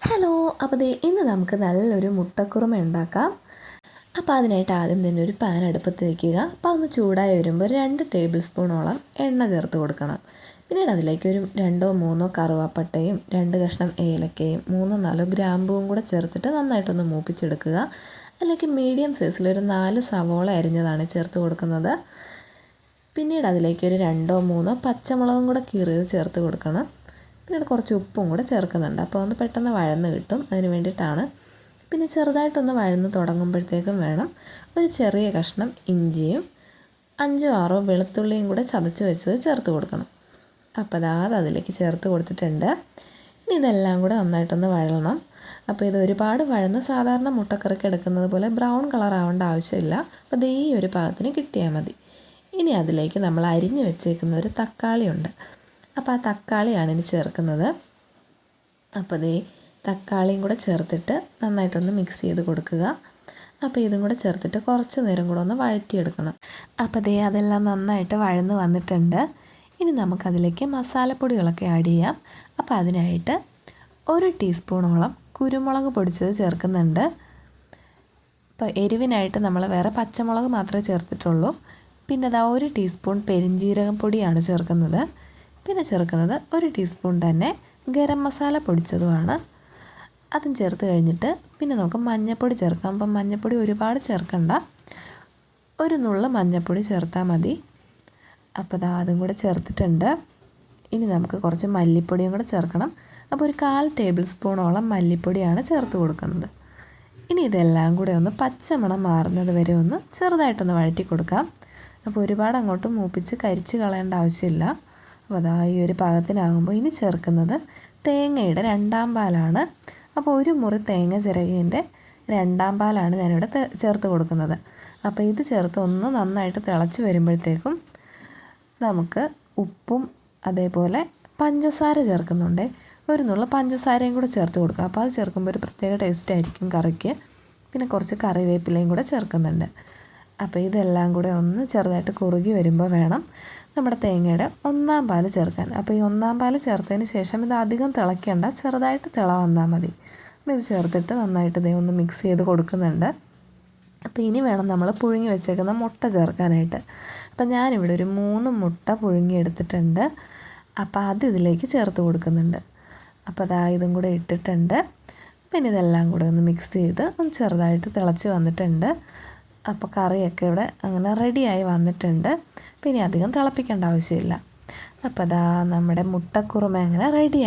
Hello, അപ്പോൾ ഇന്ന് നമുക്ക് നല്ലൊരു മുട്ടക്കുറുമ ഉണ്ടാക്കാം. അപ്പോൾ അതിനായിട്ട് ആദ്യം തന്നെ ഒരു പാൻ അടുപ്പത്ത് വയ്ക്കുക. അപ്പോൾ ഒന്ന് ചൂടായി വരുമ്പോൾ 2 ടേബിൾ സ്പൂണോളം എണ്ണ ചേർത്ത് കൊടുക്കണം. പിന്നീട് അതിലേക്ക് ഒരു 2-3 കറുവാപ്പട്ടയും 2 കഷ്ണം ഏലക്കയും 3-4 ഗ്രാമ്പൂവും കൂടെ ചേർത്തിട്ട് നന്നായിട്ടൊന്ന് മൂപ്പിച്ചെടുക്കുക. അതിലേക്ക് മീഡിയം സൈസിലൊരു 4 സവോള അരിഞ്ഞതാണ് ചേർത്ത് കൊടുക്കുന്നത്. പിന്നീട് അതിലേക്ക് ഒരു 2-3 പച്ചമുളകും കൂടെ കീറിയത് ചേർത്ത് കൊടുക്കണം. പിന്നീട് കുറച്ച് ഉപ്പും കൂടെ ചേർക്കുന്നുണ്ട്. അപ്പോൾ ഒന്ന് പെട്ടെന്ന് വഴന്ന് കിട്ടും, അതിന് വേണ്ടിയിട്ടാണ്. പിന്നെ ചെറുതായിട്ടൊന്ന് വഴന്ന് തുടങ്ങുമ്പോഴത്തേക്കും വേണം ഒരു ചെറിയ കഷ്ണം ഇഞ്ചിയും 5-6 വെളുത്തുള്ളിയും കൂടെ ചതച്ച് വെച്ചത് ചേർത്ത് കൊടുക്കണം. അപ്പോൾ അതിലേക്ക് ചേർത്ത് കൊടുത്തിട്ടുണ്ട്. ഇനി ഇതെല്ലാം കൂടെ നന്നായിട്ടൊന്ന് വഴലണം. അപ്പോൾ ഇത് ഒരുപാട് വഴന്ന് സാധാരണ മുട്ടക്കറിക്ക് എടുക്കുന്നത് പോലെ ബ്രൗൺ കളർ ആവേണ്ട ആവശ്യമില്ല. അപ്പോൾ ഈ ഒരു പാകത്തിന് കിട്ടിയാൽ മതി. ഇനി അതിലേക്ക് നമ്മൾ അരിഞ്ഞ് വെച്ചേക്കുന്ന ഒരു തക്കാളിയുണ്ട്. അപ്പോൾ ആ തക്കാളിയാണ് ഇനി ചേർക്കുന്നത്. അപ്പോൾ തക്കാളിയും കൂടെ ചേർത്തിട്ട് നന്നായിട്ടൊന്ന് മിക്സ് ചെയ്ത് കൊടുക്കുക. അപ്പോൾ ഇതും കൂടെ ചേർത്തിട്ട് കുറച്ച് നേരം കൂടെ ഒന്ന് വഴറ്റിയെടുക്കണം. അപ്പോൾ അതെല്ലാം നന്നായിട്ട് വഴന്ന് വന്നിട്ടുണ്ട്. ഇനി നമുക്കതിലേക്ക് മസാലപ്പൊടികളൊക്കെ ആഡ് ചെയ്യാം. അപ്പോൾ അതിനായിട്ട് 1 ടീസ്പൂണോളം കുരുമുളക് പൊടിച്ചത് ചേർക്കുന്നുണ്ട്. അപ്പോൾ എരിവിനായിട്ട് നമ്മൾ വേറെ പച്ചമുളക് മാത്രമേ ചേർത്തിട്ടുള്ളൂ. പിന്നെ 1 ടീസ്പൂൺ പെരിഞ്ജീരകം പൊടിയാണ് ചേർക്കുന്നത്. പിന്നെ ചേർക്കുന്നത് 1 ടീസ്പൂൺ തന്നെ ഗരം മസാല പൊടിച്ചതുമാണ്. അതും ചേർത്ത് കഴിഞ്ഞിട്ട് പിന്നെ നമുക്ക് മഞ്ഞൾപ്പൊടി ചേർക്കാം. അപ്പം മഞ്ഞൾപ്പൊടി ഒരുപാട് ചേർക്കണ്ട, ഒരു നുള്ള് മഞ്ഞൾപ്പൊടി ചേർത്താൽ മതി. അപ്പോൾ അതും കൂടെ ചേർത്തിട്ടുണ്ട്. ഇനി നമുക്ക് കുറച്ച് മല്ലിപ്പൊടിയും കൂടെ ചേർക്കണം. അപ്പോൾ ഒരു 1/4 ടേബിൾ സ്പൂണോളം മല്ലിപ്പൊടിയാണ് ചേർത്ത് കൊടുക്കുന്നത്. ഇനി ഇതെല്ലാം കൂടെ ഒന്ന് പച്ചമണം മാറുന്നത് വരെ ഒന്ന് ചെറുതായിട്ടൊന്ന് വഴറ്റി കൊടുക്കാം. അപ്പോൾ ഒരുപാട് അങ്ങോട്ട് മൂപ്പിച്ച് കരിച്ച് കളയേണ്ട ആവശ്യമില്ല. അപ്പോൾ ഈ ഒരു പാകത്തിനാകുമ്പോൾ ഇനി ചേർക്കുന്നത് തേങ്ങയുടെ 2ാം പാലാണ്. അപ്പോൾ 1 മുറി തേങ്ങ ചിരകിയതിൻ്റെ 2ാം പാലാണ് ഞാനിവിടെ ചേർത്ത് കൊടുക്കുന്നത്. അപ്പോൾ ഇത് ചേർത്ത് ഒന്ന് നന്നായിട്ട് തിളച്ച് വരുമ്പോഴത്തേക്കും നമുക്ക് ഉപ്പും അതേപോലെ പഞ്ചസാര ചേർക്കുന്നുണ്ട്. 1 നുള്ള പഞ്ചസാരയും കൂടെ ചേർത്ത് കൊടുക്കുക. അപ്പോൾ അത് ചേർക്കുമ്പോൾ ഒരു പ്രത്യേക ടേസ്റ്റ് ആയിരിക്കും കറിക്ക്. പിന്നെ കുറച്ച് കറിവേപ്പിലയും കൂടെ ചേർക്കുന്നുണ്ട്. അപ്പോൾ ഇതെല്ലാം കൂടെ ഒന്ന് ചെറുതായിട്ട് കുറുകി വരുമ്പോൾ വേണം നമ്മുടെ തേങ്ങയുടെ 1ാം പാൽ ചേർക്കാൻ. അപ്പോൾ ഈ 1ാം പാൽ ചേർത്തതിന് ശേഷം ഇത് അധികം തിളയ്ക്കേണ്ട, ചെറുതായിട്ട് തിള വന്നാൽ മതി. അപ്പോൾ ഇത് ചേർത്തിട്ട് നന്നായിട്ട് ഒന്ന് മിക്സ് ചെയ്ത് കൊടുക്കുന്നുണ്ട്. അപ്പോൾ ഇനി വേണം നമ്മൾ പുഴുങ്ങി വെച്ചേക്കുന്ന മുട്ട ചേർക്കാനായിട്ട്. അപ്പോൾ ഞാനിവിടെ ഒരു 3 മുട്ട പുഴുങ്ങി എടുത്തിട്ടുണ്ട്. അപ്പോൾ അത് ഇതിലേക്ക് ചേർത്ത് കൊടുക്കുന്നുണ്ട്. അപ്പോൾ ഇതും കൂടെ ഇട്ടിട്ടുണ്ട്. പിന്നെ ഇതെല്ലാം കൂടെ ഒന്ന് മിക്സ് ചെയ്ത് ഒന്ന് ചെറുതായിട്ട് തിളച്ച് വന്നിട്ടുണ്ട്. അപ്പോൾ കറിയൊക്കെ ഇവിടെ അങ്ങനെ റെഡിയായി വന്നിട്ടുണ്ട്. പിന്നെ അധികം തിളപ്പിക്കേണ്ട ആവശ്യമില്ല. അപ്പോൾ നമ്മുടെ മുട്ടക്കുറുമ അങ്ങനെ റെഡിയായി.